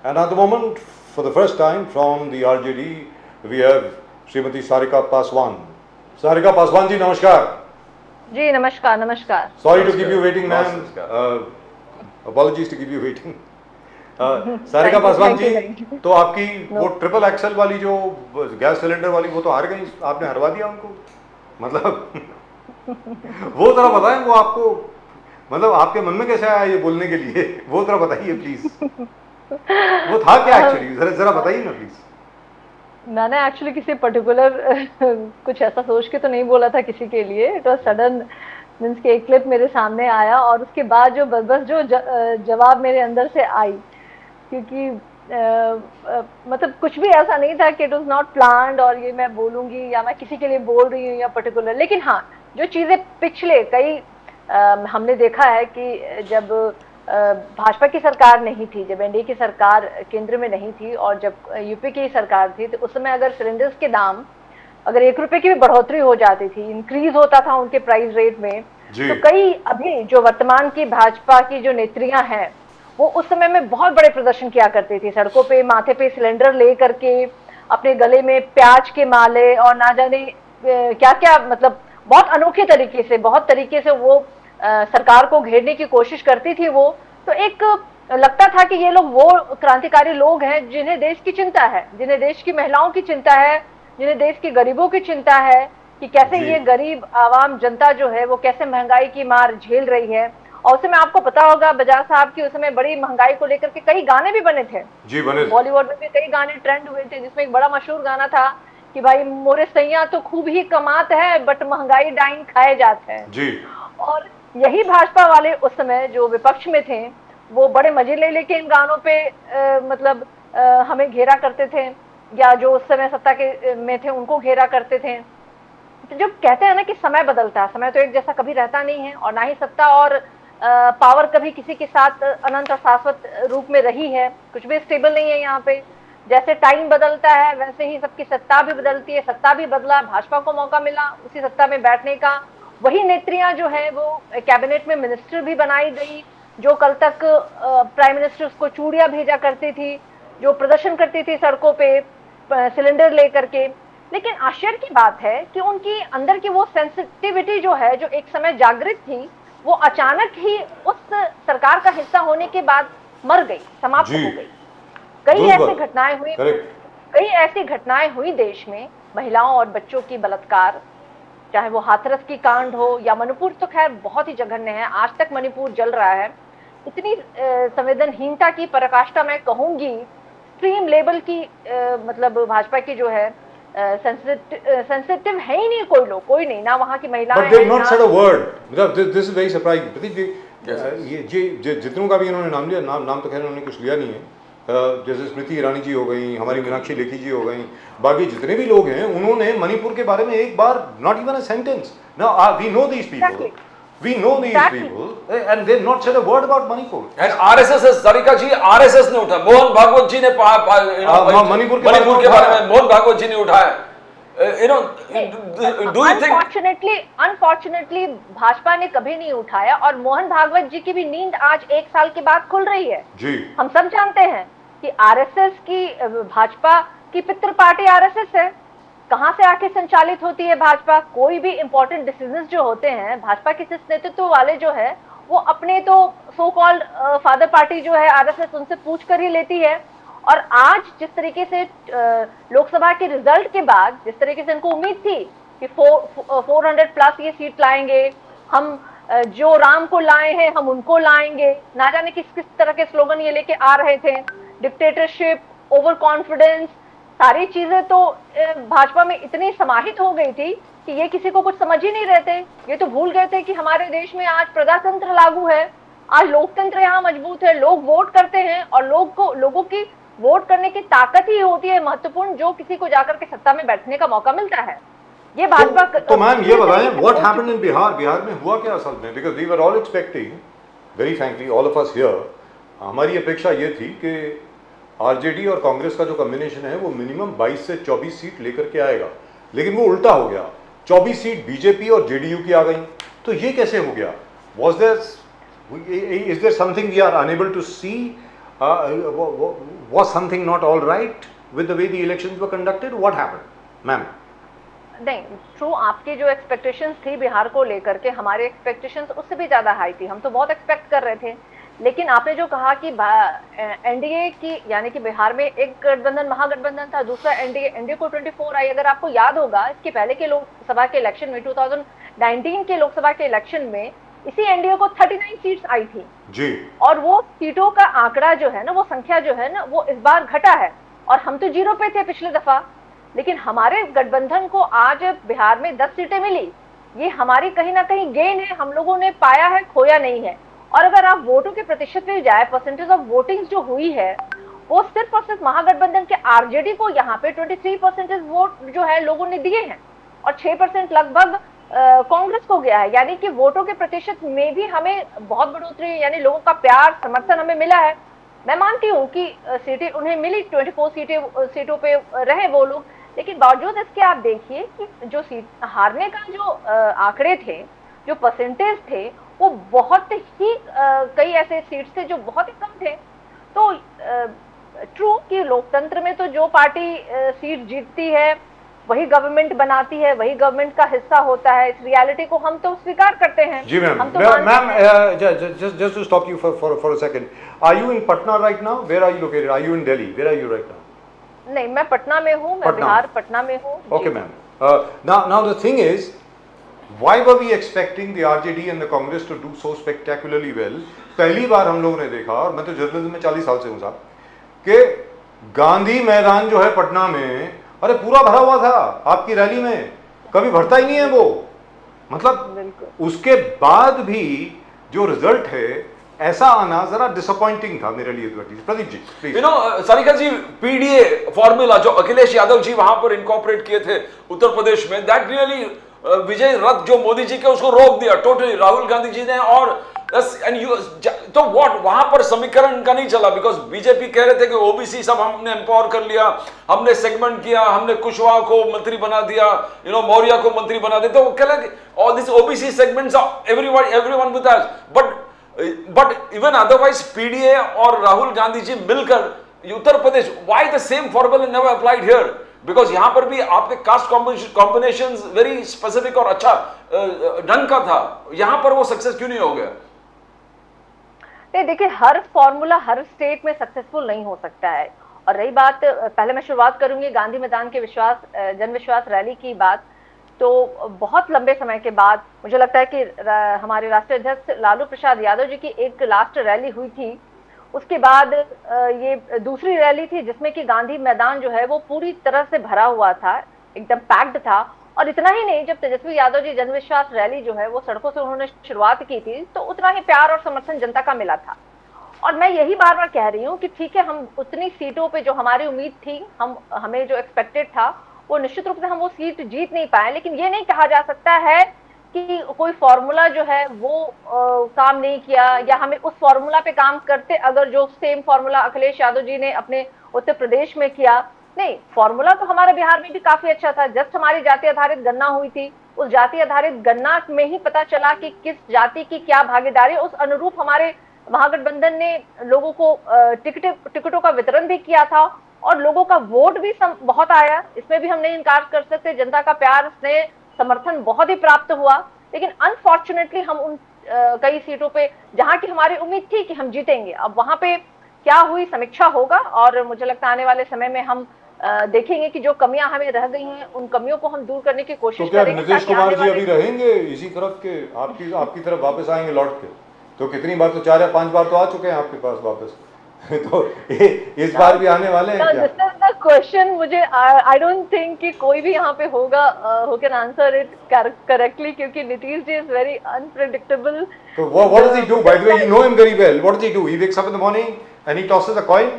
And at the moment, for the first time from the RJD, we have Srimati Sarika Paswan. Sarika Paswan ji, namaskar. जी नमस्कार नमस्कार. Sorry to keep you waiting, ma'am. Apologies to keep you waiting. Sarika Paswan ji, तो आपकी वो triple axle वाली जो gas cylinder वाली वो तो हार गई, आपने हरवा दिया उनको, मतलब वो जरा बताएं, वो आपको मतलब आपके मन में कैसे आया ये बोलने के लिए, वो जरा बताइए प्लीज. वो था क्या एक्चुअली, जरा बताइए ना प्लीज. मैंने एक्चुअली किसी पर्टिकुलर कुछ ऐसा सोच के तो नहीं बोला था किसी के लिए. इट वाज सडन, मींस के एक क्लिप मेरे सामने आया और उसके बाद जो बस जो जवाब मेरे अंदर से आई, क्योंकि मतलब कुछ भी ऐसा नहीं था कि इट वाज नॉट प्लान्ड और ये मैं बोलूंगी या मैं किसी के लिए बोल रही हूँ या पर्टिकुलर. लेकिन हाँ, जो चीज़ें पिछले कई हमने देखा है कि जब भाजपा की सरकार नहीं थी, जब एनडीए की सरकार केंद्र में नहीं थी और जब यूपी की सरकार थी, तो उस समय अगर सिलेंडर्स के दाम अगर 1 रुपए की भी बढ़ोतरी हो जाती थी, इंक्रीज होता था उनके प्राइस रेट में, तो कई अभी जो वर्तमान की भाजपा की जो नेत्रियां हैं वो उस समय में बहुत बड़े प्रदर्शन किया करती थी. सड़कों पे माथे पे सिलेंडर ले करके, अपने गले में प्याज के माले और ना जाने क्या क्या, मतलब बहुत अनोखे तरीके से, बहुत तरीके से वो सरकार को घेरने की कोशिश करती थी. वो तो एक लगता था कि ये लोग वो क्रांतिकारी लोग हैं जिन्हें देश की चिंता है, जिन्हें देश की महिलाओं की चिंता है, जिन्हें देश के गरीबों की चिंता है कि कैसे ये गरीब आवाम जनता जो है वो कैसे महंगाई की मार झेल रही है. और उस समय आपको पता होगा बजाज साहब की उस समय बड़ी महंगाई को लेकर के कई गाने भी बने थे. जी बने. बॉलीवुड में भी कई गाने ट्रेंड हुए थे, जिसमें एक बड़ा मशहूर गाना था कि भाई मोरे सैया तो खूब ही कमात है बट महंगाई डाइन खाए जाते हैं जी. और यही भाजपा वाले उस समय जो विपक्ष में थे वो बड़े मजे ले लेके इन गानों पे मतलब हमें घेरा करते थे, या जो उस समय सत्ता के में थे उनको घेरा करते थे. तो जब कहते हैं ना कि समय बदलता है, समय तो एक जैसा कभी रहता नहीं है और ना ही सत्ता और पावर कभी किसी के साथ अनंत और शाश्वत रूप में रही है. कुछ भी स्टेबल नहीं है यहाँ पे. जैसे टाइम बदलता है वैसे ही सबकी सत्ता भी बदलती है. सत्ता भी बदला, भाजपा को मौका मिला उसी सत्ता में बैठने का. वही नेत्रियां जो है वो कैबिनेट में मिनिस्टर भी बनाई गई, जो कल तक प्राइम मिनिस्टर उसको चूड़ियां भेजा करती थी, जो प्रदर्शन करती थी सड़कों पे सिलेंडर लेकर के. लेकिन आश्चर्य की बात है कि उनकी अंदर की वो सेंसिटिविटी जो है, जो एक समय जागृत थी, वो अचानक ही उस सरकार का हिस्सा होने के बाद मर गई, समाप्त हो गई. कई ऐसी घटनाएं हुई देश में, महिलाओं और बच्चों की बलात्कार, चाहे वो हाथरस की कांड हो या मणिपुर, तो खैर बहुत ही जघन्य है. आज तक मणिपुर जल रहा है. इतनी संवेदनहीनता की पराकाष्ठा मैं कहूंगी, एक्सट्रीम लेवल की मतलब भाजपा की जो है सेंसिटिव है ही नहीं कोई लोग, कोई नहीं, ना वहाँ की महिलाएं. But they've not said a word. This is very surprising. प्रतीक जी, ये जितनों का भी इन्होंने नाम लिया, नाम तो खैर उन्होंने कुछ लिया नहीं है. जैसे स्मृति ईरानी जी हो गई, हमारी मीनाक्षी लेखी जी हो गई, बाकी जितने भी लोग हैं उन्होंने मणिपुर के बारे में एक बार, not even a sentence. Now we know these people, we know these people, and they've not said a word about Manipur. And RSS है, सारिका जी, RSS ने उठा, मोहन भागवत जी ने मणिपुर के बारे में मोहन भागवत जी ने उठाया. Do you think? Unfortunately, Bhajpa ने कभी नहीं उठाया और मोहन भागवत जी की भी नींद आज 1 साल के बाद खुल रही है. जी. हम सब जानते हैं कि आरएसएस की, भाजपा की पितृ पार्टी आरएसएस है. कहां से आके संचालित होती है भाजपा? कोई भी इंपॉर्टेंट डिसीजंस जो होते हैं भाजपा के नेतृत्व वाले जो है वो अपने तो सो कॉल्ड फादर पार्टी जो है आरएसएस, उनसे पूछ कर ही लेती है. और आज जिस तरीके से लोकसभा के रिजल्ट के बाद जिस तरीके से इनको उम्मीद थी कि 400 प्लस ये सीट लाएंगे, हम जो राम को लाए हैं हम उनको लाएंगे, ना जाने किस किस तरह के स्लोगन ये लेके आ रहे थे, डिक्टेटरशिप, ओवर कॉन्फिडेंस, सारी चीजें तो भाजपा में इतनी समाहित हो गई थी कि ये किसी को कुछ समझ ही नहीं रहे थे. ये तो भूल गए थे कि हमारे देश में आज प्रजातंत्र लागू है, आज लोकतंत्र यहाँ मजबूत है, लोग वोट करते हैं और लोगों की वोट करने की ताकत ही होती है महत्वपूर्ण, जो किसी को जाकर के सत्ता में बैठने का मौका मिलता है. ये भाजपा. तो मैम ये बताएं, what happened in Bihar? Bihar में हुआ क्या असल में? Because we were all expecting, very frankly all of us here, हमारी अपेक्षा ये थी कि आरजेडी और कांग्रेस का जो कॉम्बिनेशन है वो मिनिमम 22 से 24 सीट लेकर के आएगा, लेकिन वो उल्टा हो गया. 24 सीट बीजेपी और जेडीयू की आ गई. तो ये कैसे हो गया? Was there, is there something we are unable to see? was something not all right with the way the elections were conducted? What happened, ma'am? नहीं, ट्रू, आपकी जो एक्सपेक्टेशंस थी बिहार को लेकर के, हमारे एक्सपेक्टेशंस उससे भी ज्यादा हाई थी। हम तो बहुत एक्सपेक्ट कर रहे थे, लेकिन आपने जो कहा कि एनडीए की, यानी कि बिहार में एक गठबंधन महागठबंधन था, दूसरा एनडीए को 24 आई। अगर आपको याद होगा, इसके पहले के लोकसभा के इलेक्शन में 2019 के लोकसभा के इलेक्शन में इसी एनडीए को 39 सीट्स आई थी जी, और वो सीटों का आंकड़ा जो है ना, वो संख्या जो है ना, वो इस बार घटा है। और हम तो 0 पे थे पिछले दफा, लेकिन हमारे गठबंधन को आज बिहार में 10 सीटें मिली। ये हमारी कहीं ना कहीं गेन है, हम लोगों ने पाया है, खोया नहीं है। और अगर आप वोटों के प्रतिशत में जाए, परसेंटेज ऑफ वोटिंग जो हुई है, वो सिर्फ और सिर्फ महागठबंधन के आरजेडी को यहाँ पे 23% वोट जो है लोगों ने दिए हैं, और 6% लगभग कांग्रेस को गया है। यानी कि वोटों के प्रतिशत में भी हमें बहुत बढ़ोतरी, यानी लोगों का प्यार समर्थन हमें मिला है। मैं मानती हूँ कि सीटें उन्हें मिली, 24 सीटों पे रहे वो लोग, लेकिन बावजूद इसके आप देखिए कि जो सीट हारने का जो आंकड़े थे, जो परसेंटेज थे, वो बहुत ही कई ऐसे सीट्स थे जो बहुत ही कम थे। तो ट्रू कि लोकतंत्र में तो जो पार्टी सीट जीतती है वही गवर्नमेंट बनाती है, वही गवर्नमेंट का हिस्सा होता है। इस रियलिटी को हम तो स्वीकार करते हैं। जी ma'am, ma'am just to stop you for a second, are you in Patna right now? Where are you located? Are you in Delhi? Where are you right now? नहीं, मैं पटना में हूँ, मैं बिहार पटना में हूँ। Okay ma'am, now the thing is, why were we expecting the RJD and the Congress to do so spectacularly well? पहली बार हम लोगों ने देखा, और मैं तो जर्नलिज्म में 40 साल से हूँ साहब, कि गांधी मैदान जो है पटना में, अरे पूरा भरा हुआ था आपकी रैली में, कभी भरता ही नहीं है वो। मतलब उसके बाद भी जो रिजल्ट है ऐसा आना जरा डिसअपॉइंटिंग था मेरे लिए। Pradeep ji please. You know Sarika ji, PDA formula जो अखिलेश यादव जी वहां पर इनकॉर्पोरेट किए थे उत्तर प्रदेश में, दैट रियली विजय रथ जो मोदी जी के, उसको रोक दिया टोटली राहुल गांधी जी ने। और एंड यू तो व्हाट, वहां पर समीकरण का नहीं चला, बिकॉज बीजेपी कह रहे थे कि ओबीसी सब हमने एम्पावर कर लिया, हमने सेगमेंट किया, हमने कुशवाहा को मंत्री बना दिया, यू नो मौर्य को मंत्री बना दिया। तो वो कह रहे all this OBC segments are everyone with us, but even otherwise PDA और राहुल गांधी जी मिलकर Uttar Pradesh, why the same formula never applied here? Because यहां पर भी आपके कास्ट कॉम्बिनेशन वेरी स्पेसिफिक और अच्छा ढंग का था, यहां पर वो सक्सेस क्यों नहीं हो गया? देखिए, हर फॉर्मूला हर स्टेट में सक्सेसफुल नहीं हो सकता है। और रही बात, पहले मैं शुरुआत करूंगी गांधी मैदान के जन विश्वास रैली की बात। तो बहुत लंबे समय के बाद मुझे लगता है कि हमारे राष्ट्रीय अध्यक्ष लालू प्रसाद यादव जी की एक लास्ट रैली हुई थी, उसके बाद ये दूसरी रैली थी जिसमें कि गांधी मैदान जो है वो पूरी तरह से भरा हुआ था, एकदम पैक्ड था। और इतना ही नहीं, जब तेजस्वी यादव जी जनविश्वास रैली जो है वो सड़कों से उन्होंने शुरुआत की थी, तो उतना ही प्यार और समर्थन जनता का मिला था। और मैं यही बार बार कह रही हूँ कि ठीक है, हम उतनी सीटों पे जो हमारी उम्मीद थी, हमें जो एक्सपेक्टेड था, वो निश्चित रूप से हम वो सीट जीत नहीं पाए। लेकिन ये नहीं कहा जा सकता है कि कोई फॉर्मूला जो है वो काम नहीं किया, या हमें उस फॉर्मूला पे काम करते अगर जो सेम फॉर्मूला अखिलेश यादव जी ने अपने उत्तर प्रदेश में किया। नहीं, फॉर्मूला तो हमारे बिहार में भी काफी अच्छा था। जस्ट हमारी जाति आधारित गणना हुई थी, उस जाति आधारित गणना में ही पता चला कि किस जाति की क्या भागीदारी, उस अनुरूप हमारे महागठबंधन ने लोगों को टिकटों का वितरण भी किया था, और लोगों का वोट भी बहुत आया। इसमें भी हम नहीं इनकार कर सकते, जनता का प्यार, स्नेह, समर्थन बहुत ही प्राप्त हुआ। लेकिन अनफॉर्चुनेटली हम उन कई सीटों पे जहां की हमारी उम्मीद थी कि हम जीतेंगे, अब वहां पे क्या हुई समीक्षा होगा, और मुझे लगता है आने वाले समय में हम देखेंगे कि जो कमियां हमें रह गई हैं उन कमियों को हम दूर करने की कोशिश करेंगे। तो क्या नीतीश कुमार जी अभी रहेंगे इसी तरफ के, आपकी तरफ वापस आएंगे लौट के? तो कितनी बार, तो 4 या 5 बार तो आ चुके हैं आपके पास वापस तो इस बार भी आने वाले हैं क्या? This is the question. मुझे आई डोंट थिंक कि कोई भी यहाँ पे होगा who can answer it correctly, क्योंकि Nitish ji is very unpredictable. So what does he do? By the way, you know him very well. What does he do? He wakes up in the morning and he tosses a coin,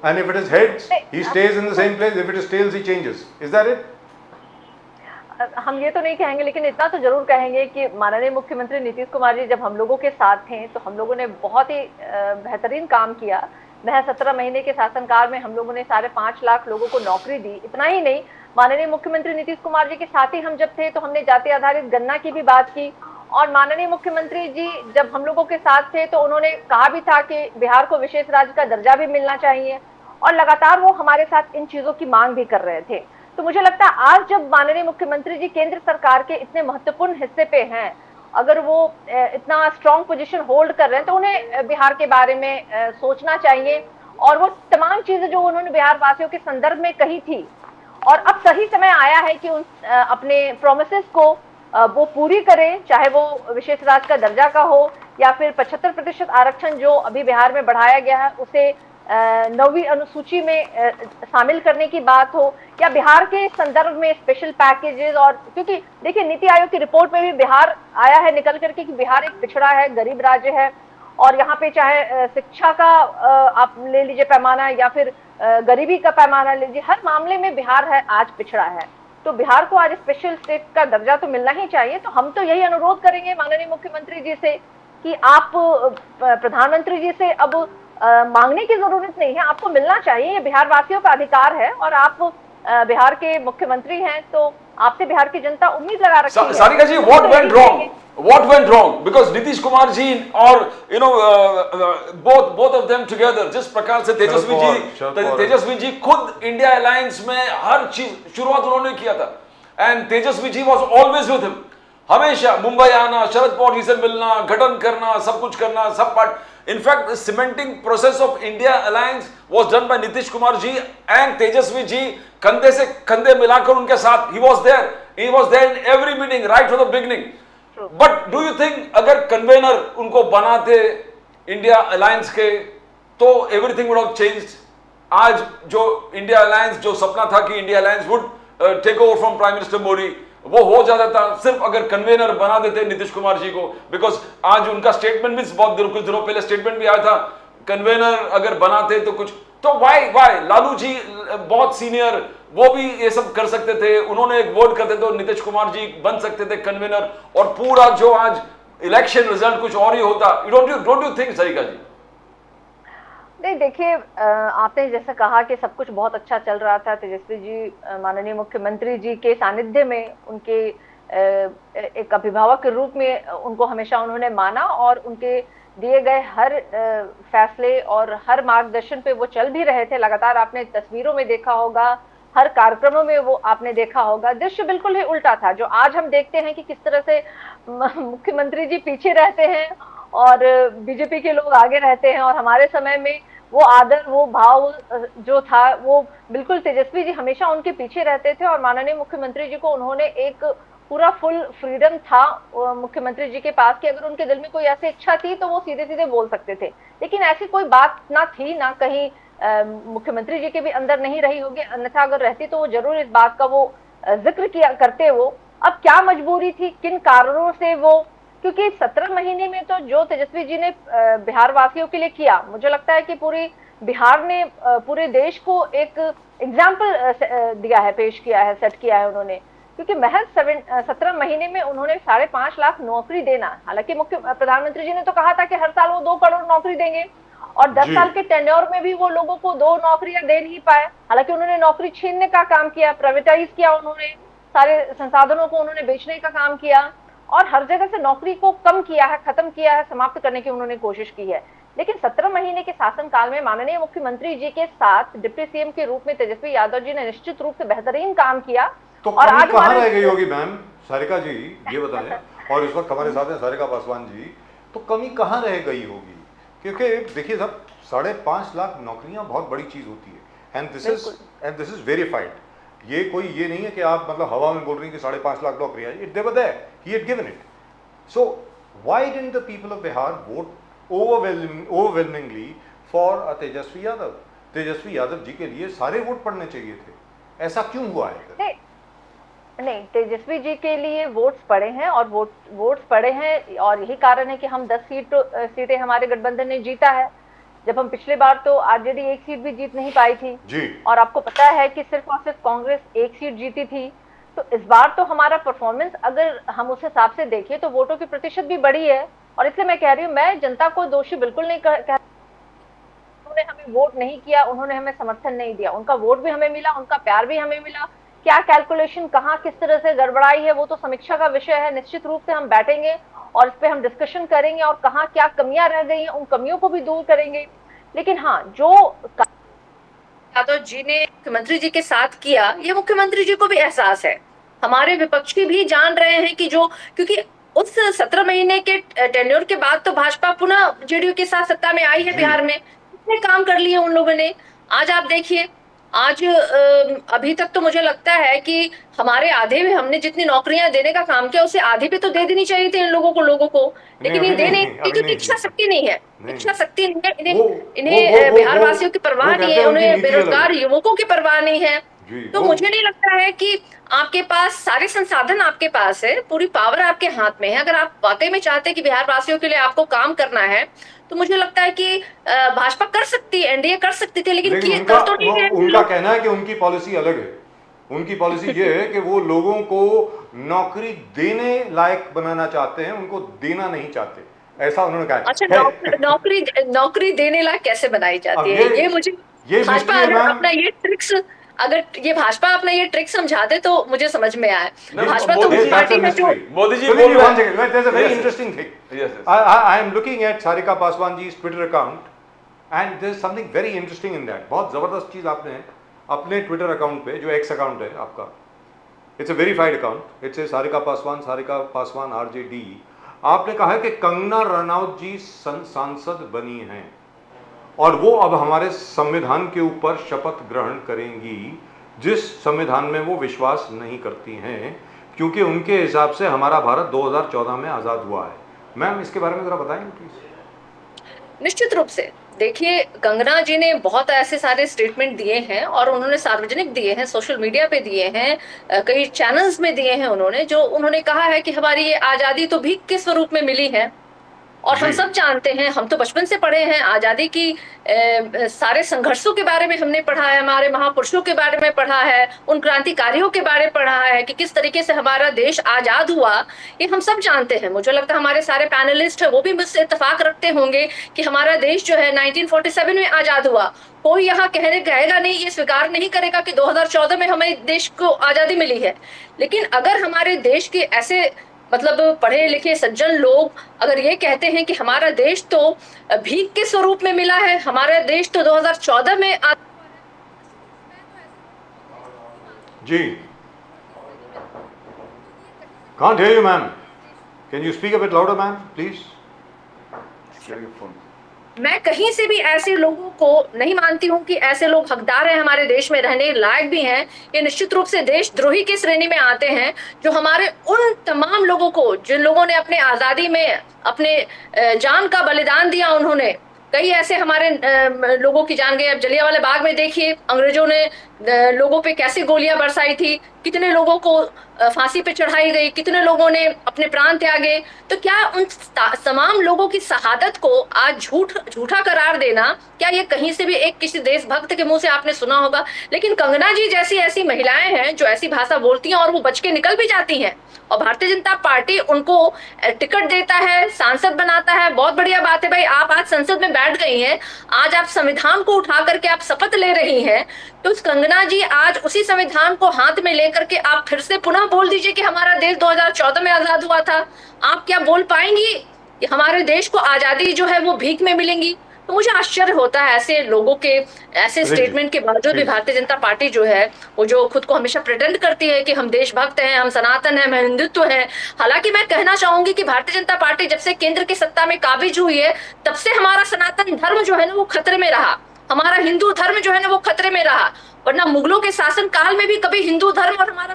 and if it is heads, he stays in the same place. If it is tails, he changes. Is that it? हम ये तो नहीं कहेंगे, लेकिन इतना तो जरूर कहेंगे कि माननीय मुख्यमंत्री नीतीश कुमार जी जब हम लोगों के साथ थे तो हम लोगों ने बहुत ही बेहतरीन काम किया। महज 17 महीने के शासनकाल में हम लोगों ने 5.5 लाख लोगों को नौकरी दी। इतना ही नहीं, माननीय मुख्यमंत्री नीतीश कुमार जी के साथ ही हम जब थे तो हमने जाति आधारित गणना की भी बात की, और माननीय मुख्यमंत्री जी जब हम लोगों के साथ थे तो उन्होंने कहा भी था कि बिहार को विशेष राज्य का दर्जा भी मिलना चाहिए, और लगातार वो हमारे साथ इन चीजों की मांग भी कर रहे थे। तो मुझे लगता है आज जब माननीय मुख्यमंत्री जी केंद्र सरकार के इतने महत्वपूर्ण हिस्से पे हैं, अगर वो इतना स्ट्रॉन्ग पोजीशन होल्ड कर रहे हैं, तो उन्हें बिहार के बारे में सोचना चाहिए, और वो तमाम चीजें जो उन्होंने बिहार वासियों के संदर्भ में कही थी, और अब सही समय आया है कि उन अपने प्रोमिसेस को वो पूरी करें, चाहे वो विशेष राज्य का दर्जा का हो या फिर 75% आरक्षण जो अभी बिहार में बढ़ाया गया है उसे 9वीं अनुसूची में शामिल करने की बात हो, या बिहार के संदर्भ में स्पेशल पैकेजेस। और क्योंकि देखिए नीति आयोग की रिपोर्ट में भी बिहार आया है निकल करके कि बिहार एक पिछड़ा है, गरीब राज्य है, और यहाँ पे चाहे शिक्षा का आप ले लीजिए पैमाना या फिर गरीबी का पैमाना ले लीजिए, हर मामले में बिहार है आज पिछड़ा है। तो बिहार को आज स्पेशल स्टेट का दर्जा तो मिलना ही चाहिए। तो हम तो यही अनुरोध करेंगे माननीय मुख्यमंत्री जी से कि आप प्रधानमंत्री जी से अब मांगने की जरूरत नहीं है, आपको मिलना चाहिए, ये बिहार वासियों का अधिकार है, और आप बिहार के मुख्यमंत्री हैं तो आपसे बिहार की जनता उम्मीद लगा रखी है। सारिका जी, what went wrong? What went wrong? Because Nitish Kumar ji और both of them together, जिस प्रकार से तेजस्वी जी खुद इंडिया अलायंस में हर चीज शुरुआत उन्होंने किया था, and Tejashwi ji was always with him, हमेशा मुंबई आना, शरद पवार जी से मिलना, गठन करना, सब कुछ करना, सब part. In fact, the cementing process of India alliance was done by Nitish Kumar ji and Tejasvi ji, कंधे से कंधे मिलाकर उनके साथ। He was there in every meeting right from the beginning. But do you think अगर convener उनको बनाते India alliance के तो everything would have changed? आज जो इंडिया अलायंस, जो सपना था कि India alliance would take over from prime minister Modi, वो हो जाता था सिर्फ अगर कन्वेनर बना देते नीतीश कुमार जी को। बिकॉज आज उनका स्टेटमेंट भी कुछ दिनों पहले स्टेटमेंट भी आया था, कन्वेनर अगर बनाते तो कुछ, तो वाई लालू जी बहुत सीनियर, वो भी ये सब कर सकते थे, उन्होंने एक वोट करते तो नीतीश कुमार जी बन सकते थे कन्वेनर, और पूरा जो आज इलेक्शन रिजल्ट कुछ और ही होता। डोंट यू थिंक सरिका जी? नहीं, देखिए आपने जैसा कहा कि सब कुछ बहुत अच्छा चल रहा था, तेजस्वी जी माननीय मुख्यमंत्री जी के सानिध्य में उनके एक अभिभावक के रूप में उनको हमेशा उन्होंने माना, और उनके दिए गए हर फैसले और हर मार्गदर्शन पे वो चल भी रहे थे। लगातार आपने तस्वीरों में देखा होगा, हर कार्यक्रमों में वो आपने देखा होगा, दृश्य बिल्कुल ही उल्टा था। जो आज हम देखते हैं कि किस तरह से मुख्यमंत्री जी पीछे रहते हैं और बीजेपी के लोग आगे रहते हैं, और हमारे समय में वो आदर, वो भाव जो था वो बिल्कुल तेजस्वी जी हमेशा उनके पीछे रहते थे, और माननीय मुख्यमंत्री जी को उन्होंने एक पूरा फुल फ्रीडम था मुख्यमंत्री जी के पास कि अगर उनके दिल में कोई ऐसी इच्छा थी तो वो सीधे सीधे बोल सकते थे। लेकिन ऐसी कोई बात ना थी, ना कहीं मुख्यमंत्री जी के भी अंदर नहीं रही होगी, अन्यथा अगर रहती तो वो जरूर इस बात का वो जिक्र किया करते। वो अब क्या मजबूरी थी, किन कारणों से वो, क्योंकि 17 महीने में तो जो तेजस्वी जी ने बिहार वासियों के लिए किया, मुझे लगता है कि पूरी बिहार ने पूरे देश को एक एग्जाम्पल दिया है, पेश किया है, सेट किया है उन्होंने। क्योंकि महज 17 महीने में उन्होंने 5.5 लाख नौकरी देना, हालांकि मुख्य प्रधानमंत्री जी ने तो कहा था कि हर साल वो 2 करोड़ नौकरी देंगे, और 10 साल के टेन्योर में भी वो लोगों को 2 नौकरियां दे नहीं पाए। हालांकि उन्होंने नौकरी छीनने का काम किया, प्राइवेटाइज किया, उन्होंने सारे संसाधनों को उन्होंने बेचने का काम किया, और हर जगह से नौकरी को कम किया है, खत्म किया है, समाप्त करने की उन्होंने कोशिश की है। लेकिन 17 महीने के शासनकाल में माननीय मुख्यमंत्री जी के साथ डिप्टी सीएम के रूप में तेजस्वी यादव जी ने निश्चित रूप से बेहतरीन काम किया। तो और आज कहाँ रह गई होगी मैम सारिका जी, ये बताएं। और इस वक्त हमारे साथ हैं सारिका पासवान जी, तो कमी कहाँ रह गई होगी? क्योंकि देखिए साहब, 5.5 लाख नौकरियां बहुत बड़ी चीज होती है, एंड दिस इज वेरीफाइड। ये कोई ये नहीं है कि आप मतलब हवा में बोल रही हैं कि 5.5 लाख नौकरियां, it they were there, he had given it. So why didn't the people of Bihar vote overwhelmingly for Tejashwi Yadav? Tejashwi Yadav ji के लिए सारे वोट पड़ने चाहिए थे, ऐसा क्यों हुआ है? नहीं, तेजस्वी जी के लिए वोट्स पड़े हैं, और वोट्स पड़े हैं, और यही कारण है कि हम 10 सीटें हमारे गठबंधन ने जीता है, जब हम पिछले बार तो आरजेडी 1 सीट भी जीत नहीं पाई थी जी। और आपको पता है कि सिर्फ और सिर्फ कांग्रेस 1 सीट जीती थी। तो इस बार तो हमारा परफॉर्मेंस अगर हम उस हिसाब से देखें तो वोटों की प्रतिशत भी बढ़ी है, और इसलिए मैं कह रही हूँ, मैं जनता को दोषी बिल्कुल नहीं कह, उन्होंने हमें वोट नहीं किया, उन्होंने हमें समर्थन नहीं दिया, उनका वोट भी हमें मिला, उनका प्यार भी हमें मिला, क्या कैलकुलेशन कहाँ किस तरह से गड़बड़ाई है वो तो समीक्षा का विषय है। निश्चित रूप से हम बैठेंगे और इस पे हम डिस्कशन करेंगे और कहाँ क्या कमियां रह गई हैं उन कमियों को भी दूर करेंगे। लेकिन हाँ, जो यादव जी ने मुख्यमंत्री जी के साथ किया, ये मुख्यमंत्री जी को भी एहसास है, हमारे विपक्षी भी जान रहे हैं कि जो, क्योंकि उस 17 महीने के टेन्योर के बाद तो भाजपा पुनः जेडीयू के साथ सत्ता में आई है बिहार में, कितने काम कर लिए उन लोगों ने। आज आप देखिए, आज अभी तक तो मुझे लगता है कि हमारे आधे भी, हमने जितनी नौकरियां देने का काम किया उसे आधी भी तो दे देनी चाहिए थी इन लोगों को, लेकिन ये देने की तो इच्छा शक्ति नहीं है, इच्छा शक्ति नहीं है। इन्हें बिहार वासियों की परवाह नहीं है, उन्हें बेरोजगार युवकों की परवाह नहीं है। तो मुझे नहीं लगता है कि आपके पास सारे संसाधन, आपके पास है, पूरी पावर आपके हाथ में है। अगर आप वाकई में चाहते हैं कि बिहार वासियों के लिए आपको काम करना है तो मुझे लगता है कि भाजपा कर सकती है, एनडीए कर सकती थी, लेकिन कर तो नहीं है। उनका कहना है कि उनकी पॉलिसी अलग है। उनकी पॉलिसी ये है कि वो लोगों को नौकरी देने लायक बनाना चाहते हैं, उनको देना नहीं चाहते, ऐसा उन्होंने कहा। अच्छा, नौकरी देने लायक कैसे बनाई जाती है, ये मुझे भाजपा अपना ये ट्रिक्स, अगर ये भाजपा अपना ये ट्रिक समझाते तो मुझे समझ में आया। भाजपा तो पार्टी है जो मोदी जी बोल रहे हैं। There's a very interesting thing. I am looking at Sarika Paswan ji's Twitter account and there's something very interesting in that. बहुत जबरदस्त चीज आपने अपने ट्विटर अकाउंट पे, जो एक्स अकाउंट है आपका, it's a verified account, it's Sarika Paswan RJD। आपने कहा है कि कंगना रनौत जी सांसद बनी हैं और वो अब हमारे संविधान के ऊपर शपथ ग्रहण करेंगी, जिस संविधान में वो विश्वास नहीं करती हैं, क्योंकि उनके हिसाब से हमारा भारत 2014 में आजाद हुआ है। मैम, इसके बारे में जरा बताएंगे प्लीज। निश्चित रूप से देखिए, कंगना जी ने बहुत ऐसे सारे स्टेटमेंट दिए हैं और उन्होंने सार्वजनिक दिए हैं, सोशल मीडिया पे दिए हैं, कई चैनल्स में दिए हैं उन्होंने, जो उन्होंने कहा है कि हमारी ये आजादी तो भीख के स्वरूप में मिली है। और हम सब जानते हैं, हम तो बचपन से पढ़े हैं, आजादी की सारे संघर्षों के बारे में हमने पढ़ा है, हमारे महापुरुषों के बारे में पढ़ा है, उन क्रांतिकारियों के बारे में पढ़ा है कि किस तरीके से हमारा देश आजाद हुआ, ये हम सब जानते हैं। मुझे लगता है हमारे सारे पैनलिस्ट है वो भी मुझसे इत्तेफाक रखते होंगे कि हमारा देश जो है 1947 में आजाद हुआ। कोई यहाँ कहेगा नहीं, ये स्वीकार नहीं करेगा कि 2014 में हमें देश को आजादी मिली है। लेकिन अगर हमारे देश के ऐसे मतलब पढ़े लिखे सज्जन लोग अगर ये कहते हैं कि हमारा देश तो भीख के स्वरूप में मिला है, हमारा देश तो 2014 में जी, can't hear you ma'am, can you speak a bit louder ma'am please? मैं कहीं से भी ऐसे लोगों को नहीं मानती हूं कि ऐसे लोग हकदार हैं, हमारे देश में रहने लायक भी हैं। ये निश्चित रूप से देशद्रोही की श्रेणी में आते हैं, जो हमारे उन तमाम लोगों को, जिन लोगों ने अपने आजादी में अपने जान का बलिदान दिया, उन्होंने कई ऐसे हमारे लोगों की जान गई। अब जलियांवाला बाग में देखिए, अंग्रेजों ने लोगों पे कैसे गोलियां बरसाई थी, कितने लोगों को फांसी पे चढ़ाई गई, कितने लोगों ने अपने प्राण त्यागे। तो क्या उन तमाम लोगों की शहादत को आज झूठा करार देना, क्या ये कहीं से भी एक किसी देशभक्त के मुंह से आपने सुना होगा? लेकिन कंगना जी जैसी ऐसी महिलाएं हैं जो ऐसी भाषा बोलती हैं और वो बच के निकल भी जाती हैं, और भारतीय जनता पार्टी उनको टिकट देता है, सांसद बनाता है। बहुत बढ़िया बात है भाई, आप आज संसद में बैठ गई हैं, आज आप संविधान को उठा करके आप शपथ ले रही हैं, तो कंगना जी आज उसी संविधान को हाथ में लेकर के आप फिर से पुनः बोल दीजिए कि हमारा देश 2014 में आजाद हुआ था। आप क्या बोल पाएंगी कि हमारे देश को आजादी जो है वो भीख में मिलेंगी? तो मुझे आश्चर्य होता है ऐसे लोगों के ऐसे स्टेटमेंट के बावजूद भी भारतीय जनता पार्टी जो है वो जो खुद को हमेशा प्रिटेंड करती है कि हम देशभक्त हैं, हम सनातन हैं, हम हिंदुत्व हैं। हालांकि मैं कहना चाहूंगी कि भारतीय जनता पार्टी जब से केंद्र की सत्ता में काबिज हुई है, तब से हमारा सनातन धर्म जो है ना वो खतरे में रहा, हमारा हिंदू धर्म जो है ना वो खतरे में रहा। वरना मुगलों के शासन काल में भी कभी हिंदू धर्म और हमारा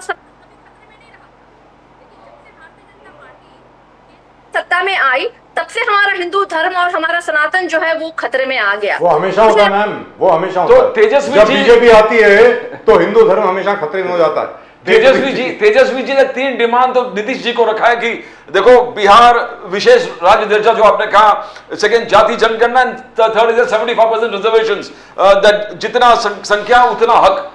सत्ता में आई, तब से हमारा हिंदू धर्म और हमारा सनातन जो है वो खतरे में आ गया। वो हमेशा होता है मैम, वो हमेशा होता तो है। तेजस्वी जब जी बीजेपी आती है तो हिंदू धर्म हमेशा खतरे में हो जाता है। तेजस्वी जी ने 3 डिमांड तो नीतीश जी को रखा है कि देखो, बिहार विशेष राज्य दर्जा जो आपने कहा, सेकंड जाति जनगणना, थर्ड इज 75% रिजर्वेशंस, दैट जितना संख्या उतना हक।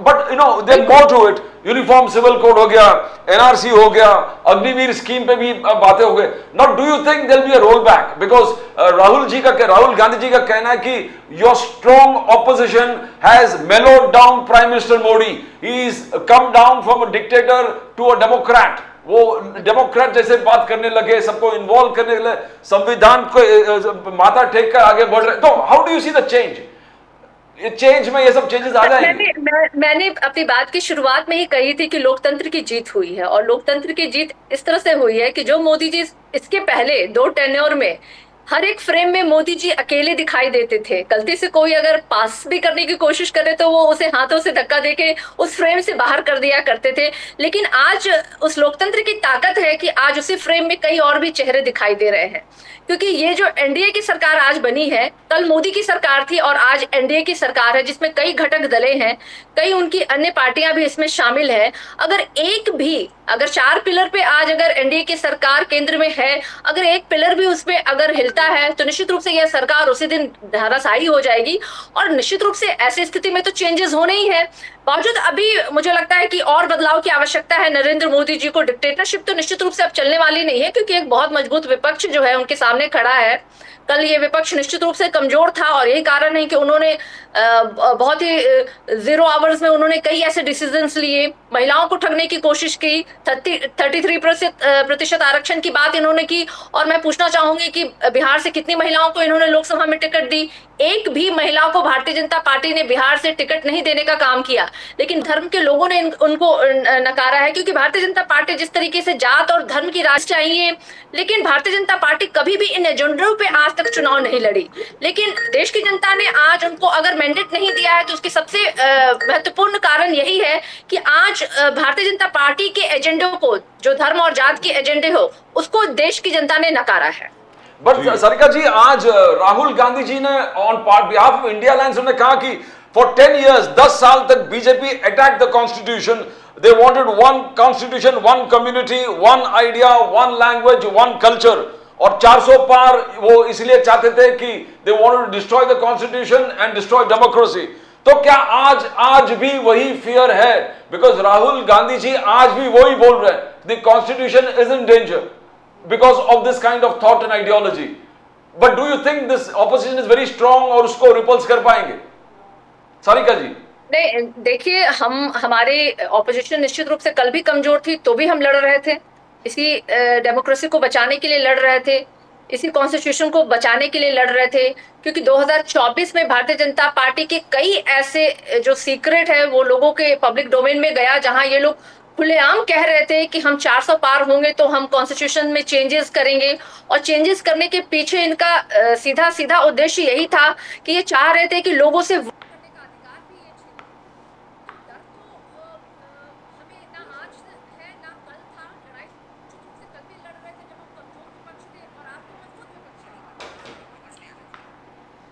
But you know there more to it, uniform civil code हो गया, एनआरसी हो गया, अग्निवीर स्कीम पे भी बातें हो गए. Now do you think there will be a roll back? Because Rahul Gandhi ji का कहना है कि your strong opposition has mellowed down prime minister Modi. He is come down from a dictator to a democrat. वो डेमोक्रेट जैसे बात करने लगे, सबको इन्वॉल्व करने लगे, संविधान को माथा टेक कर आगे बढ़ रहे. तो how do you see the change? ये चेंज में ये सब चेंजेस आ जाएंगे. मैंने अपनी बात की शुरुआत में ही कही थी कि लोकतंत्र की जीत हुई है, और लोकतंत्र की जीत इस तरह से हुई है कि जो मोदी जी इसके पहले 2 टेन्योर में हर एक फ्रेम में मोदी जी अकेले दिखाई देते थे. गलती से कोई अगर पास भी करने की कोशिश करे तो वो उसे हाथों से धक्का देके उस फ्रेम से बाहर कर दिया करते थे. लेकिन आज उस लोकतंत्र की ताकत है कि आज उसी फ्रेम में कई और भी चेहरे दिखाई दे रहे हैं. क्योंकि ये जो एनडीए की सरकार आज बनी है, कल मोदी की सरकार थी और आज एनडीए की सरकार है, जिसमें कई घटक दलें हैं, कई उनकी अन्य पार्टियां भी इसमें शामिल है. अगर 4 पिलर पे आज अगर एनडीए की सरकार केंद्र में है, अगर एक पिलर भी उसमें अगर हिलता है तो निश्चित रूप से यह सरकार उसी दिन धराशायी हो जाएगी. और निश्चित रूप से ऐसी स्थिति में तो चेंजेस होने ही है. बावजूद अभी मुझे लगता है कि और बदलाव की आवश्यकता है. नरेंद्र मोदी जी को डिक्टेटरशिप तो निश्चित रूप से अब चलने वाली नहीं है, क्योंकि एक बहुत मजबूत विपक्ष जो है उनके सामने खड़ा है. कल ये विपक्ष निश्चित रूप से कमजोर था, और यही कारण है कि उन्होंने बहुत ही 0 आवर्स में उन्होंने कई ऐसे डिसीजंस लिए. महिलाओं को ठगने की कोशिश की, 33% आरक्षण की बात इन्होंने की. और मैं पूछना चाहूंगी कि बिहार से कितनी महिलाओं को इन्होंने लोकसभा में टिकट दी? एक भी महिला को भारतीय जनता पार्टी ने बिहार से टिकट नहीं देने का काम किया. लेकिन धर्म के लोगों ने उनको नकारा है, क्योंकि भारतीय जनता पार्टी जिस तरीके से जात और धर्म की राज चाहिए, लेकिन भारतीय जनता पार्टी कभी भी इन एजेंडों पे आज तक चुनाव नहीं लड़ी. लेकिन देश की जनता ने आज उनको अगर मैंडेट नहीं दिया है, तो उसके सबसे महत्वपूर्ण कारण यही है कि आज भारतीय जनता पार्टी के एजेंडों को, जो धर्म और जात के एजेंडे हो, उसको देश की जनता ने नकारा है. बट सारिका जी, आज राहुल गांधी जी ने on behalf of India alliance ने कहा कि फॉर 10 years 10 साल तक BJP attack the constitution. They wanted one constitution, one community, one idea, one language, one culture. और 400 पार वो इसलिए चाहते थे कि they wanted to destroy the constitution and destroy democracy. तो क्या आज भी वही फियर है? बिकॉज राहुल गांधी जी आज भी वही बोल रहे हैं, the constitution is in danger because of this kind of thought and ideology. But do you think this opposition is very strong और उसको repulse कर पाएंगे? सारिका जी. नहीं, देखिए, हमारे ऑपोजिशन निश्चित रूप से कल भी कमजोर थी, तो भी हम लड़ रहे थे. इसी डेमोक्रेसी को बचाने के लिए लड़ रहे थे, इसी कॉन्स्टिट्यूशन को बचाने के लिए लड़ रहे थे. क्योंकि 2024 में भारतीय जनता पार्टी के कई ऐसे जो सीक्रेट है वो लोगों के पब्लिक डोमेन में गया, जहां ये लोग खुलेआम कह रहे थे कि हम 400 पार होंगे तो हम कॉन्स्टिट्यूशन में चेंजेस करेंगे. और चेंजेस करने के पीछे इनका सीधा उद्देश्य यही था कि ये चाह रहे थे कि लोगों से वोट करने का अधिकार भी ये छीन. डर तो हमें ना आज है ना कल था. लड़ाई से कल भी लड़ रहे थे जब हम कमजोर विपक्ष थे, और आज तो मजबूत विपक्ष है.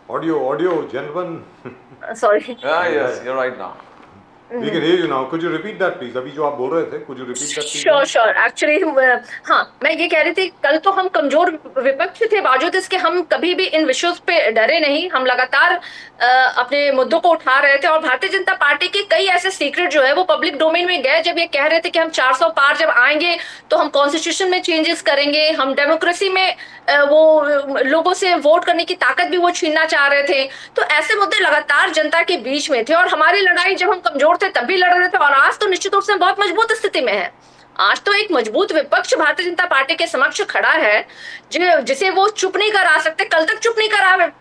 Audio gentlemen. Sorry. Yes, you're right now. We can hear you now. Could you repeat that, please? अभी जो आप बोल रहे थे, could you repeat that, please? Sure. Actually, हाँ, मैं ये कह रही थी, कल तो हम कमजोर विपक्ष थे, बावजूद इसके हम कभी भी इन विषयों पे डरे नहीं. हम लगातार अपने मुद्दों को उठा रहे थे. और भारतीय जनता पार्टी के कई ऐसे सीक्रेट जो है वो पब्लिक डोमेन में गए, जब ये कह रहे थे कि हम 400 पार जब आएंगे तो हम कॉन्स्टिट्यूशन में चेंजेस करेंगे, हम डेमोक्रेसी में वो लोगों से वोट करने की ताकत भी वो छीनना चाह रहे थे. तो ऐसे मुद्दे लगातार जनता के बीच में थे, और हमारी लड़ाई जब हम कमजोर थे तब भी लड़ रहे थे, और आज तो निश्चित रूप से बहुत मजबूत स्थिति में है. आज तो एक मजबूत विपक्ष भारतीय जनता पार्टी के समक्ष खड़ा है, जिसे वो चुप नहीं करा सकते. कल तक चुप नहीं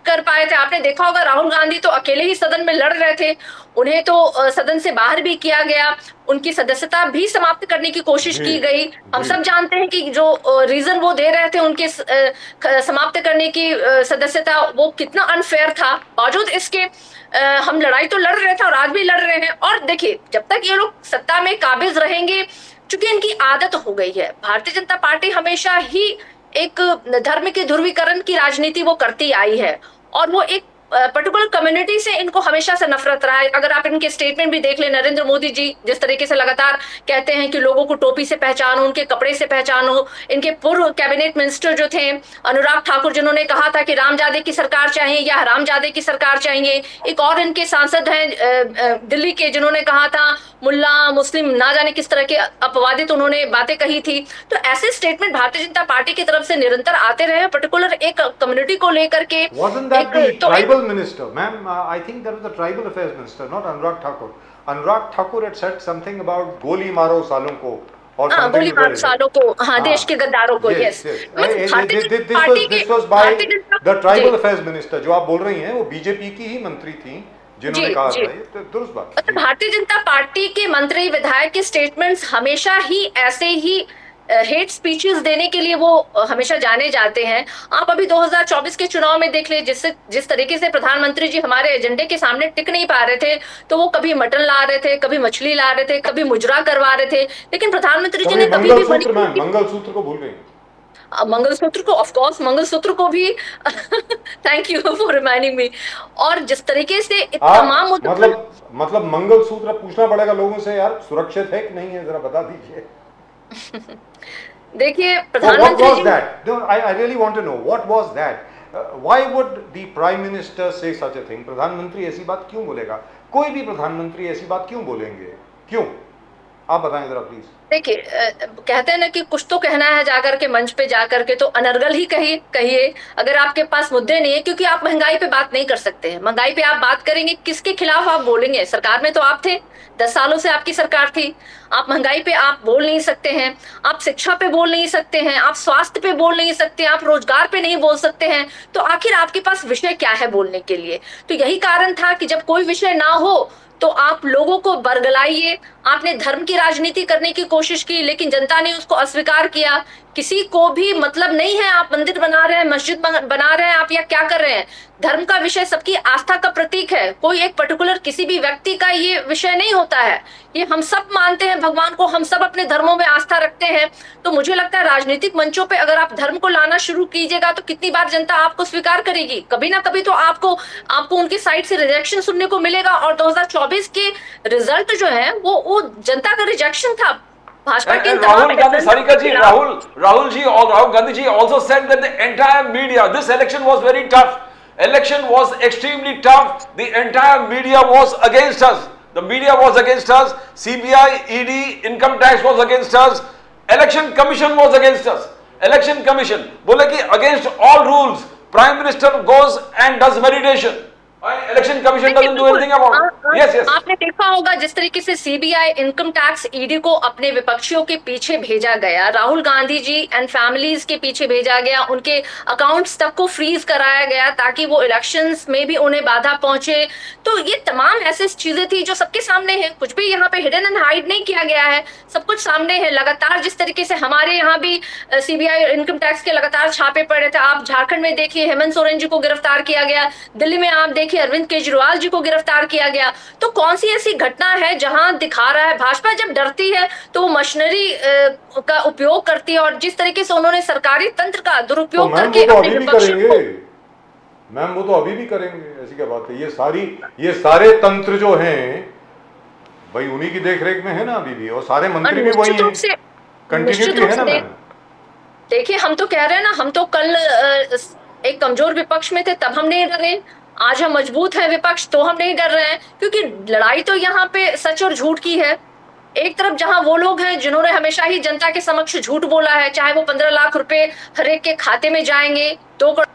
कर पाए थे. आपने देखा होगा, राहुल गांधी तो अकेले ही सदन में लड़ रहे थे, उन्हें तो सदन से बाहर भी किया गया, उनकी सदस्यता भी समाप्त करने की कोशिश की गई. हम सब जानते हैं कि जो रीजन वो दे रहे थे उनके समाप्त करने की सदस्यता, वो कितना अनफेयर था. बावजूद इसके हम लड़ाई तो लड़ रहे थे और आज भी लड़ रहे हैं. और देखिए, जब तक ये लोग सत्ता में काबिज रहेंगे, चूंकि इनकी आदत हो गई है, भारतीय जनता पार्टी हमेशा ही एक धर्म के ध्रुवीकरण की राजनीति वो करती आई है, और वो एक पर्टिकुलर कम्युनिटी से इनको हमेशा से नफरत रहा है। अगर आप इनके स्टेटमेंट भी देख ले, नरेंद्र मोदी जी जिस तरीके से लगातार कहते हैं कि लोगों को टोपी से पहचानो, उनके कपड़े से पहचानो। इनके पूर्व कैबिनेट मिनिस्टर जो थे अनुराग ठाकुर, जिन्होंने कहा था कि रामजादे की सरकार चाहिए या हरामजादे की सरकार चाहिए। एक और इनके सांसद हैं दिल्ली के, जिन्होंने कहा था मुल्ला मुस्लिम, ना जाने किस तरह के अपवादित उन्होंने बातें कही थी। तो ऐसे स्टेटमेंट भारतीय जनता पार्टी की तरफ से निरंतर आते रहे, पर्टिकुलर एक कम्युनिटी को लेकर के। Wasn't that the tribal minister, ma'am? I think that was the tribal affairs minister, not Anurag Thakur. Anurag Thakur had said something about goli maro salon ko or something. गोली मारो सालों को, हाँ, देश के गद्दारों को, yes. This was by the tribal affairs minister. जो आप बोल रही हैं वो बीजेपी की ही मंत्री थी जिन्होंने कहा था, ये दुरुस्त बात। भारतीय जनता पार्टी के मंत्री विधायक के स्टेटमेंट्स हमेशा ही ऐसे ही हेट स्पीचेस देने के लिए वो हमेशा जाने जाते हैं। आप अभी 2024 के चुनाव में देख ले, जिस तरीके से प्रधानमंत्री जी हमारे एजेंडे के सामने टिक नहीं पा रहे थे, तो वो कभी मटन ला रहे थे, कभी मछली ला रहे थे, कभी मुजरा करवा रहे थे, लेकिन प्रधानमंत्री जी ने कभी भी मंगलसूत्र को भूल गई। मंगलसूत्र को, ऑफ कोर्स मंगलसूत्र को भी thank you for reminding me. और जिस तरीके से तमाम मतलब मंगलसूत्र पूछना पड़ेगा लोगों से, यार सुरक्षित है कि नहीं है, जरा बता दीजिए। देखिए प्रधानमंत्री जी, I really want to know what was that? Why would the prime minister say such a thing? प्रधानमंत्री ऐसी बात क्यों बोलेगा? कोई भी प्रधानमंत्री ऐसी बात क्यों बोलेंगे? क्यों? आप बताएं जरा प्लीज। देखिए कहते हैं ना कि कुछ तो कहना है जाकर के मंच पे जाकर के, तो अनर्गल ही कहिए अगर आपके पास मुद्दे नहीं है, क्योंकि आप महंगाई पे बात नहीं कर सकते हैं। महंगाई पे आप बात करेंगे, किसके खिलाफ आप बोलेंगे? सरकार में तो आप थे, 10 सालों से आपकी सरकार थी। आप महंगाई पे आप बोल नहीं सकते हैं, आप शिक्षा पे बोल नहीं सकते हैं, आप स्वास्थ्य पे बोल नहीं सकते, आप रोजगार पे नहीं बोल सकते हैं। तो आखिर आपके पास विषय क्या है बोलने के लिए? तो यही कारण था कि जब कोई विषय ना हो तो आप लोगों को बरगलाइए। आपने धर्म की राजनीति करने की कोशिश की, लेकिन जनता ने उसको अस्वीकार किया। किसी को भी मतलब नहीं है आप मंदिर बना रहे हैं, मस्जिद बना रहे हैं आप, या क्या कर रहे हैं। धर्म का विषय सबकी आस्था का प्रतीक है, कोई एक पर्टिकुलर किसी भी व्यक्ति का ये विषय नहीं होता है। ये हम सब मानते हैं भगवान को, हम सब अपने धर्मों में आस्था रखते हैं। तो मुझे लगता है राजनीतिक मंचों पे अगर आप धर्म को लाना शुरू कीजिएगा तो कितनी बार जनता आपको स्वीकार करेगी? कभी ना कभी तो आपको उनकी साइड से रिजेक्शन सुनने को मिलेगा। और 2024 के रिजल्ट जो है वो जनता का रिजेक्शन था। भाजपा के Rahul Gandhi, Sarika ji, Rahul Gandhi ji also said that the entire media, this election was very tough. Election was extremely tough. The entire media was against us. The media was against us. CBI, ED, Income Tax was against us. Election Commission was against us. Election Commission बोले कि against all rules, Prime Minister goes and does meditation. Election commission doesn't do anything about it. Yes, yes. आपने देखा होगा जिस तरीके से CBI, income tax, ED को अपने विपक्षियों के पीछे भेजा गया, राहुल गांधी जी एंड फैमिलीज के पीछे भेजा गया, उनके अकाउंट्स तक को फ्रीज कराया गया ताकि वो इलेक्शंस में भी उन्हें बाधा पहुंचे। तो ये तमाम ऐसी चीजें थी जो सबके सामने है, कुछ भी यहाँ पे हिडन एंड हाइड नहीं किया गया है, सब कुछ सामने है। लगातार जिस तरीके से हमारे यहाँ भी सीबीआई, इनकम टैक्स के लगातार छापे पड़े थे। आप झारखंड में देखिए हेमंत सोरेन जी को गिरफ्तार किया गया, दिल्ली में आप देखिए अरविंद केजरीवाल जी को गिरफ्तार किया गया। तो कौन सी ऐसी घटना है जहां दिखा रहा है भाजपा जब डरती है तो वो मशीनरी का उपयोग करती है, और जिस तरीके से उन्होंने सरकारी तंत्र का दुरुपयोग करके अपने विपक्षियों को, मैम वो तो अभी भी करेंगे, ऐसी क्या बात है। ये सारे तंत्र जो हैं भाई उन्हीं की देखरेख में है ना अभी भी, और सारे मंत्री भी वही हैं, कंटिन्यूटी है ना मैम। देखिए हम तो कह रहे हैं ना, हम तो कल एक कमजोर विपक्ष में थे तब हम नहीं डरे, आज हम मजबूत है विपक्ष तो हम नहीं डर रहे हैं, क्योंकि लड़ाई तो यहाँ पे सच और झूठ की है। एक तरफ जहां वो लोग हैं जिन्होंने हमेशा ही जनता के समक्ष झूठ बोला है, चाहे वो 15 लाख रुपए हर एक के खाते में जाएंगे, 2 करोड़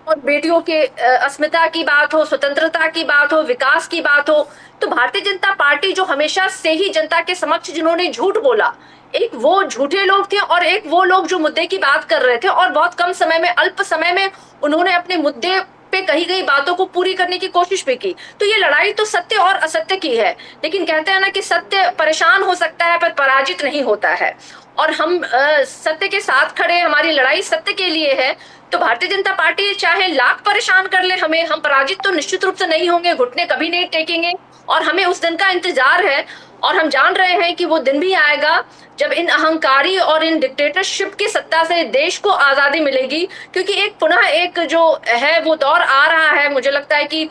और बेटियों के अस्मिता की बात हो, स्वतंत्रता की बात हो, विकास की बात हो, तो भारतीय जनता पार्टी जो हमेशा से ही जनता के समक्ष जिन्होंने झूठ बोला, एक वो झूठे लोग थे और एक वो लोग जो मुद्दे की बात कर रहे थे, और बहुत कम समय में, अल्प समय में उन्होंने अपने मुद्दे पे कही गई बातों को पूरी करने की कोशिश भी की। तो ये लड़ाई तो सत्य और असत्य की है, लेकिन कहते हैं ना कि सत्य परेशान हो सकता है पर पराजित नहीं होता है, और हम सत्य के साथ खड़े, हमारी लड़ाई सत्य के लिए है। तो भारतीय जनता पार्टी चाहे लाख परेशान कर ले हमें, हम पराजित तो निश्चित रूप से नहीं होंगे, घुटने कभी नहीं टेकेंगे, और हमें उस दिन का इंतजार है। और हम जान रहे हैं कि वो दिन भी आएगा जब इन अहंकारी और इन डिक्टेटरशिप की सत्ता से देश को आजादी मिलेगी, क्योंकि एक पुनः एक जो है वो दौर आ रहा है। मुझे लगता है कि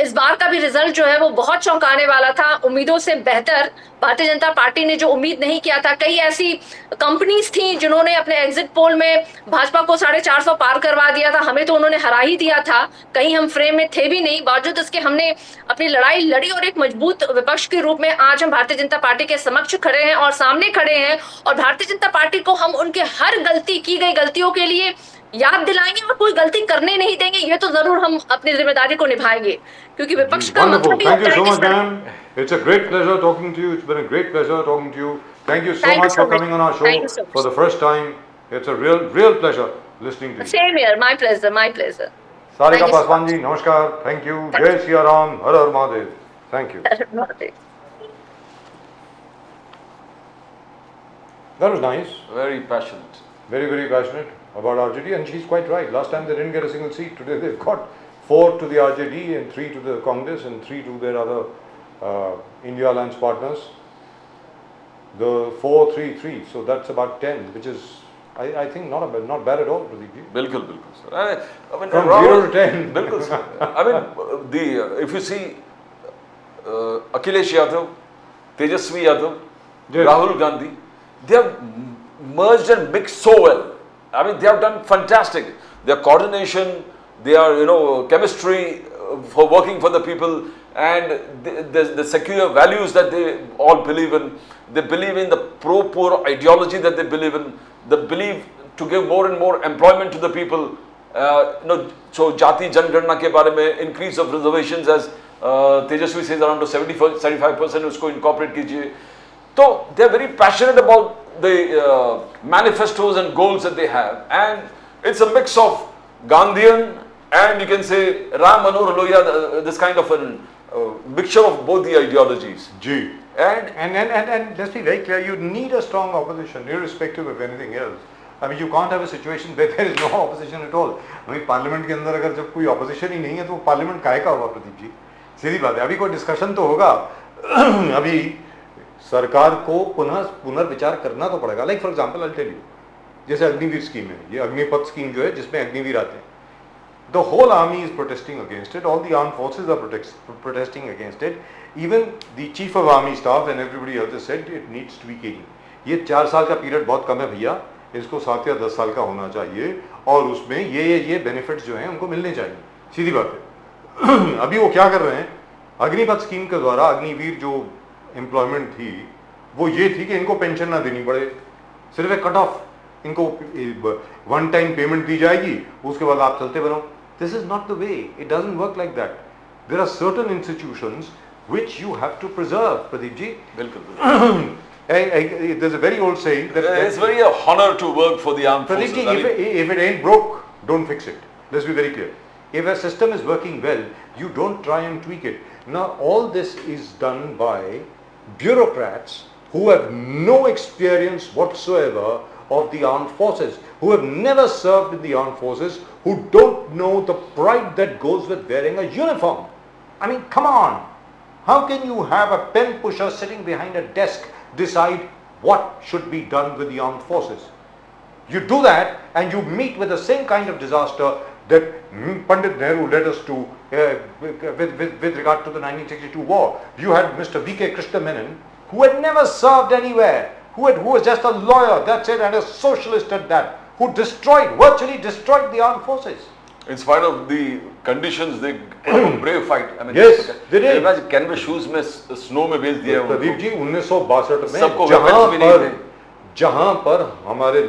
इस बार का भी रिजल्ट जो है वो बहुत चौंकाने वाला था, उम्मीदों से बेहतर। भारतीय जनता पार्टी ने जो उम्मीद नहीं किया था, कई ऐसी कंपनीज थी जिन्होंने अपने एग्जिट पोल में भाजपा को 450 पार करवा दिया था, हमें तो उन्होंने हरा ही दिया था, कहीं हम फ्रेम में थे भी नहीं। बावजूद इसके हमने अपनी लड़ाई लड़ी और एक मजबूत विपक्ष के रूप में आज हम भारतीय जनता पार्टी के समक्ष खड़े हैं और सामने खड़े हैं, और भारतीय जनता पार्टी को हम उनके हर गलती की गई गलतियों के लिए याद दिलाएंगे और कोई गलती करने नहीं देंगे। ये तो जरूर हम अपनी जिम्मेदारी को निभाएंगे, क्योंकि विपक्ष का Wonderful. मतलब ही Thank you होता है so कि much, ma'am. It's a great pleasure talking to you. It's been a great pleasure talking to you. Thank you so Thank you much so for much. coming on our show Thank you so for much. the first time. It's a real pleasure listening to you. Same here, my pleasure, my pleasure. Sarika Thank you so Paswan much. जी, नमस्कार. Thank you. Thank जय सिया राम, हर हर Mahadev. Thank you. That was nice. Very passionate. Very passionate about RJD, and she's quite right. Last time they didn't get a single seat. Today they've got 4 to the RJD and 3 to the Congress and 3 to their other India Alliance partners. The 4-3-3, so that's about 10, which is I think not bad at all, Pradeep ji. बिल्कुल बिल्कुल sir. I mean, From Rahul- 0 to 10. बिल्कुल sir. I mean, if you see Akhilesh Yadav, Tejasvi Yadav, Yes. Rahul Gandhi, they have merged and mixed so well. I mean, they have done fantastic. Their coordination, their chemistry for working for the people, and the secular values that they all believe in. They believe in the pro-poor ideology that they believe in. They believe to give more and more employment to the people. So Jati Jangarna ke bare mein, increase of reservations, as Tejasvi says, around to 75% usko incorporate kijiye. So they are very passionate about the manifestos and goals that they have, and it's a mix of Gandhian and you can say Ram Manohar Lohia, this kind of a mixture of both the ideologies. Ji. And let's be very clear, you need a strong opposition irrespective of anything else. I mean, you can't have a situation where there is no opposition at all. I mean, parliament के अंदर अगर जब कोई opposition ही नहीं है तो parliament काहे का होगा प्रदीप जी? सीधी बात है. अभी कोई डिस्कशन तो होगा. अभी सरकार को पुनर्विचार करना तो पड़ेगा. Like for example I tell you, जैसे अग्निवीर स्कीम है, ये अग्निपथ स्कीम जो है जिसमें अग्निवीर आते हैं, the whole army is protesting against it, all the armed forces are protesting against it, even the chief of army staff and everybody else has said it needs tweaking. ये 4 साल का पीरियड बहुत कम है भैया, इसको 7 या 10 साल का होना चाहिए और उसमें ये बेनिफिट्स जो हैं उनको मिलने चाहिए. सीधी बात है. अभी वो क्या कर रहे हैं, अग्निपथ स्कीम के द्वारा अग्निवीर जो एम्प्लॉयमेंट थी वो ये थी कि इनको पेंशन ना देनी पड़े, सिर्फ एक कट ऑफ, इनको वन टाइम पेमेंट दी जाएगी, उसके बाद आप चलते बनो. This is not the way. It doesn't work like that. There are certain institutions which you have to preserve, Pradeep ji. बिल्कुल. There's a very old saying that It's very a honor to work for the armed Pradeep forces. ji, if it ain't broke, don't fix it. Let's be very clear. If a system is working well, you don't try and tweak it. Now, all this is done by bureaucrats who have no experience whatsoever of the armed forces, who have never served in the armed forces, who don't know the pride that goes with wearing a uniform. I mean, come on. How can you have a pen pusher sitting behind a desk decide what should be done with the armed forces? You do that and you meet with the same kind of disaster that Pandit Nehru led us to with regard to the 1962 war. You had Mr. V.K. Krishna Menon, who had never served anywhere, who was just a lawyer, that's it, and a socialist at that, who virtually destroyed the armed forces. In spite of the conditions, they put up a brave fight. I mean, Yes, they did. Imagine canvas shoes में snow में भेज दिया प्रदीप जी 1962 में सबको weapons भी नहीं थे. जहां पर हमारे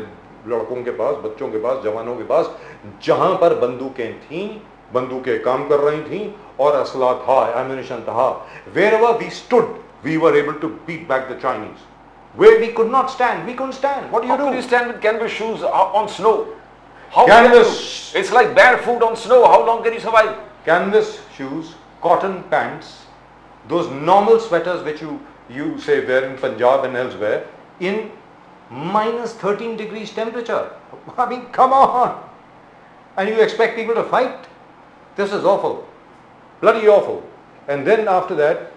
लड़कों के पास, बच्चों के पास, जवानों के पास, जहां पर बंदूकें काम कर रही थीं और असला था, एम्यूनिशन था, wherever we stood, we were able to beat back the Chinese. Where we could not stand, we couldn't stand. What do you How do? can you stand with canvas shoes on snow? How Canvas. can you? It's like barefoot on snow. How long can you survive? Canvas shoes, cotton pants, those normal sweaters which you say wear in Punjab and elsewhere, in minus 13 degrees temperature. I mean, come on. And you expect people to fight? This is awful. Bloody awful. And then after that,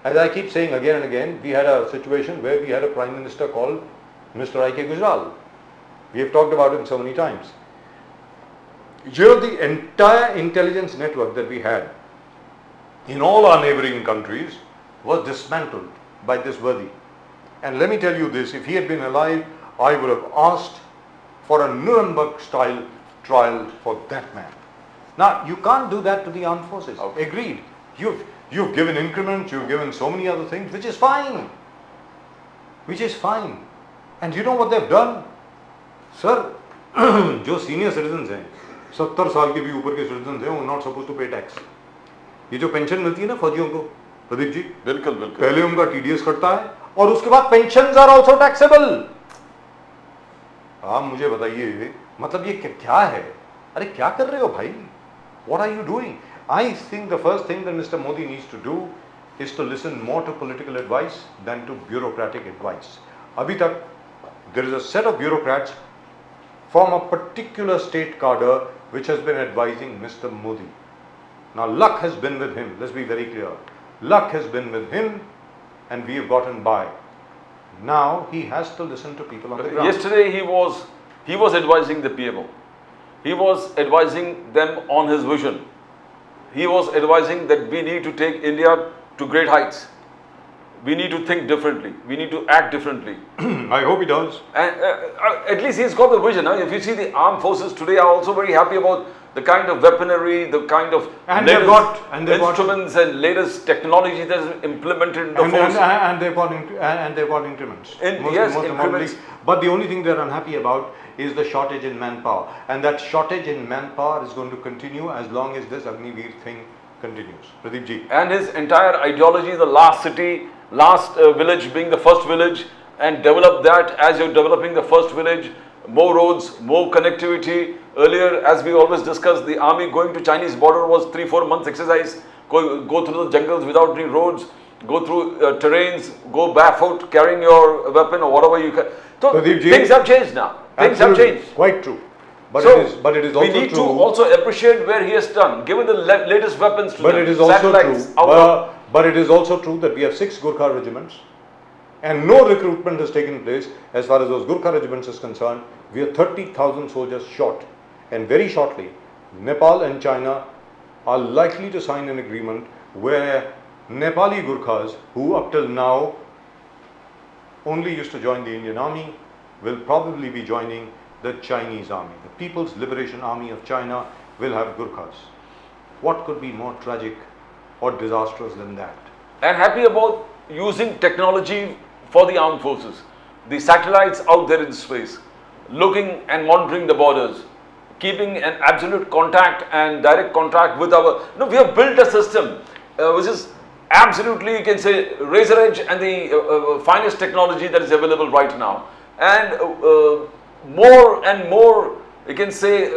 As I keep saying again and again, we had a situation where we had a Prime Minister called Mr. I.K. Gujral. We have talked about him so many times. You know, the entire intelligence network that we had in all our neighboring countries was dismantled by this worthy. And let me tell you this, if he had been alive, I would have asked for a Nuremberg-style trial for that man. Now, you can't do that to the armed forces. Okay. Agreed. You've given increments, you've given so many other things, which is fine. Which is fine. And you know what they've done? Sir, जो senior citizens हैं, 70 साल के भी ऊपर के citizens हैं, वो not supposed to pay tax. ये जो पेंशन मिलती है ना फौजियों को, प्रदीप जी, बिल्कुल बिल्कुल, पहले उनका TDS कटता है और उसके बाद pensions are also taxable. आप मुझे बताइए, मतलब ये क्या है? अरे क्या कर रहे हो भाई? What are you doing? I think the first thing that Mr. Modi needs to do is to listen more to political advice than to bureaucratic advice. Abhi tak, there is a set of bureaucrats from a particular state cadre which has been advising Mr. Modi. Now luck has been with him, let's be very clear. Luck has been with him and we have gotten by. Now he has to listen to people on the ground. Yesterday he was advising the PMO. He was advising them on his vision. He was advising that we need to take India to great heights. We need to think differently. We need to act differently. I hope he does. And at least he's got the vision. If you see the armed forces today are also very happy about the kind of weaponry, the kind of instruments and latest technology that is implemented in the force. And they've got increments. Increments. But the only thing they're unhappy about is the shortage in manpower. And that shortage in manpower is going to continue as long as this Agniveer thing continues. Pradeep ji. And his entire ideology, the last city, last village being the first village, and develop that as you're developing the first village, more roads, more connectivity. Earlier, as we always discussed, the army going to Chinese border was 3-4 months exercise. Go through the jungles without any roads, go through terrains, go barefoot carrying your weapon or whatever you can. So things have changed now. Things have changed. Quite true. But so it is also true. We need to also appreciate where he has done, given the latest weapons to but them. It is also true. But it is also true that we have 6 Gurkha regiments and no recruitment has taken place as far as those Gurkha regiments is concerned. We are 30,000 soldiers short. And very shortly, Nepal and China are likely to sign an agreement where Nepali Gurkhas, who up till now only used to join the Indian Army, will probably be joining the Chinese Army. The People's Liberation Army of China will have Gurkhas. What could be more tragic or disastrous than that? And happy about using technology for the armed forces. The satellites out there in space, looking and monitoring the borders, keeping an absolute contact and direct contact with our... we have built a system which is absolutely, you can say, razor edge and the finest technology that is available right now. And more and more, you can say,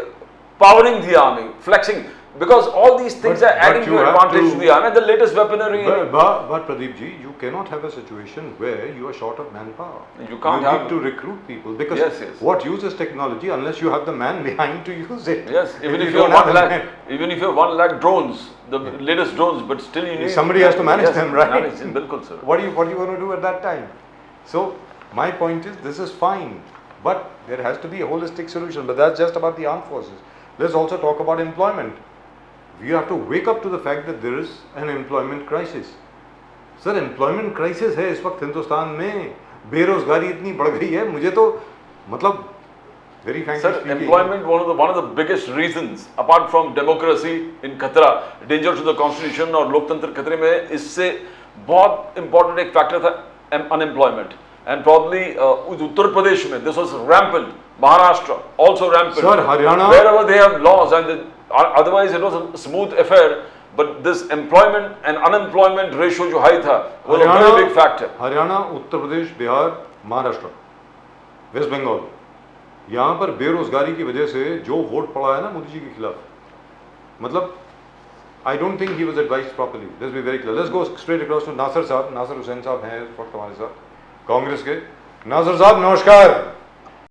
powering the army, flexing, because all these things are adding to advantage to the army. And the latest weaponry. But Pradeep ji, you cannot have a situation where you are short of manpower. You can't have. You need to recruit people because what uses technology unless you have the man behind to use it? Yes, even if you have 1 lakh drones, the latest drones, but still you need somebody has to manage them, right? Manage them, bilkul, sir. What are you going to do at that time? So my point is, this is fine, but there has to be a holistic solution. But that's just about the armed forces. Let's also talk about employment. We have to wake up to the fact that there is an employment crisis. Sir, employment crisis है इस वक्त हिंदुस्तान में, बेरोजगारी इतनी बढ़ गई है, मुझे तो मतलब very frankly Sir, speaking, employment one of the biggest reasons apart from democracy in खतरा, danger to the constitution और लोकतंत्र खतरे में, इससे बहुत important एक factor था unemployment. And probably Uttar Pradesh में this was rampant, Maharashtra also rampant. Sir, Haryana, wherever they have laws and otherwise it was a smooth affair, but this employment and unemployment ratio जो high था was a very big factor. Haryana, Uttar Pradesh, Bihar, Maharashtra, west Bengal, यहाँ पर बेरोजगारी की वजह से जो vote पड़ा है ना मोदी जी के खिलाफ, मतलब I don't think he was advised properly. Let's be very clear. Let's go straight across to Nasir साहब, नासिर हुसैन साहब हैं इस वक्त हमारे साथ कांग्रेस के. नासिर साहब नमस्कार.